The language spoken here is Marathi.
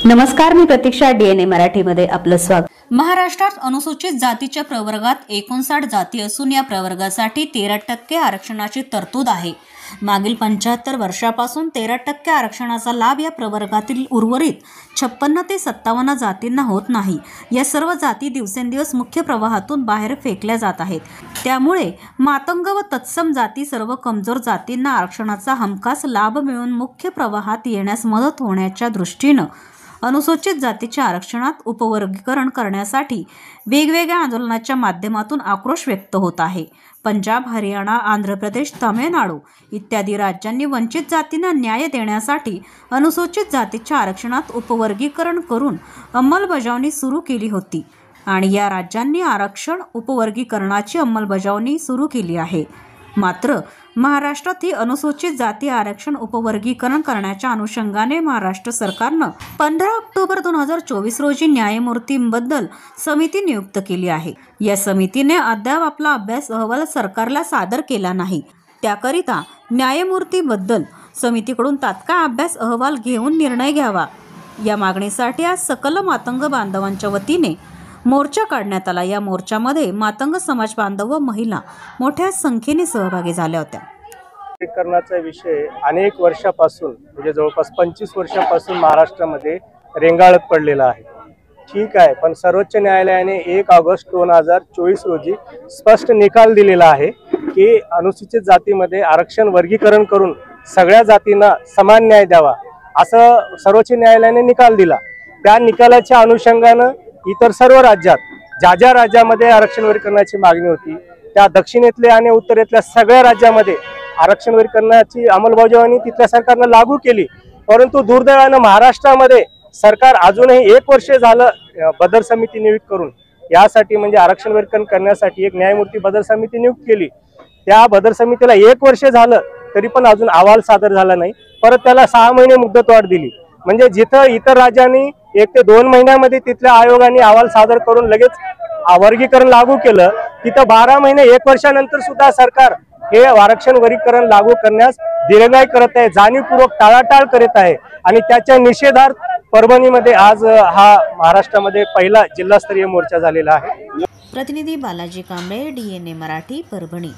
नमस्कार, मी प्रतीक्षा. DNA मराठीमध्ये आपलं स्वागत. महाराष्ट्रात अनुसूचित जातीच्या प्रवर्गात 59 जाती असून या प्रवर्गासाठी 13% आरक्षणाची तरतूद आहे. मागील 75 वर्षापासून 13% आरक्षणाचा लाभ या प्रवर्गातील उर्वरित 56 ते 57 जातींना होत नाही. या सर्व जाती दिवसेंदिवस मुख्य प्रवाहातून बाहेर फेकल्या जात आहेत. त्यामुळे मातंग व तत्सम जाती सर्व कमजोर जातींना आरक्षणाचा हमखास लाभ मिळून मुख्य प्रवाहात येण्यास मदत होण्याच्या दृष्टीनं अनुसूचित जातीच्या आरक्षणात उपवर्गीकरण करण्यासाठी वेगवेगळ्या आंदोलनाच्या माध्यमातून आक्रोश व्यक्त होत आहे. पंजाब, हरियाणा, आंध्र प्रदेश, तामिळनाडू इत्यादी राज्यांनी वंचित जातींना न्याय देण्यासाठी अनुसूचित जातीच्या आरक्षणात उपवर्गीकरण करून अंमलबजावणी सुरू केली होती आणि या राज्यांनी आरक्षण उपवर्गीकरणाची अंमलबजावणी सुरू केली आहे. मात्र महाराष्ट्रात ही अनुसूचित जाती आरक्षण उपवर्गीकरण करण्याच्या अनुषंगाने महाराष्ट्र सरकारनं 15 ऑक्टोबर 2024 रोजी न्यायमूर्तींबद्दल समिती नियुक्त केली आहे. या समितीने अद्याप आपला अभ्यास अहवाल सरकारला सादर केला नाही. त्याकरिता न्यायमूर्तीबद्दल समितीकडून तात्काळ अभ्यास अहवाल घेऊन निर्णय घ्यावा. या मागणीसाठी आज सकल मातंग बांधवांच्या वतीने मोर्चा काढण्यात आला. या मोर्चामध्ये मातंग समाज बांधव व महिला मोठ्या संख्येने सहभागी झाल्या होत्या. वर्गीकरणाचा विषय अनेक वर्षापासून म्हणजे जवळपास 25 वर्षापासून महाराष्ट्रामध्ये रेंगाळत पडलेला आहे. ठीक आहे, पण सर्वोच्च न्यायालयाने 1 ऑगस्ट 2024 रोजी स्पष्ट निकाल दिलेला आहे की अनुसूचित जातीमध्ये आरक्षण वर्गीकरण करून सगळ्या जातींना समान न्याय द्यावा, असं सर्वोच्च न्यायालयाने निकाल दिला. त्या निकालाच्या अनुषंगानं इतर सर्व राज्यात ज्या ज्या राज्यामध्ये आरक्षण वर्गीकरणाची मागणी होती त्या दक्षिणेतल्या आणि उत्तरेतल्या सगळ्या राज्यामध्ये आरक्षण वर्गीकरणाची अंमलबजावणी तिथल्या सरकारनं लागू केली. परंतु दुर्दैवानं महाराष्ट्रामध्ये सरकार अजूनही 1 वर्ष झालं बदर समिती नियुक्त करून यासाठी म्हणजे आरक्षण वर्गीकरण करण्यासाठी एक न्यायमूर्ती बदर समिती नियुक्त केली. त्या बदर समितीला 1 वर्ष झालं तरी पण अजून अहवाल सादर झाला नाही. परत त्याला 6 महिने मुदतवाढ दिली. म्हणजे जिथं इतर राज्यांनी 1 ते 2 महिन्यामध्ये तिथल्या आयोगाने अहवाल सादर करून लगेच वर्गीकरण लागू केलं, तिथं 12 महिने 1 वर्षानंतर सुद्धा सरकार हे आरक्षण वर्गीकरण लागू करण्यास दिरंगाई करत आहे, जाणीवपूर्वक टाळाटाळ करत आहे. आणि त्याच्या निषेधार्थ परभणीमध्ये आज हा महाराष्ट्रामध्ये पहिला जिल्हास्तरीय मोर्चा झालेला आहे. प्रतिनिधी बालाजी कांबळे, DNA मराठी, परभणी.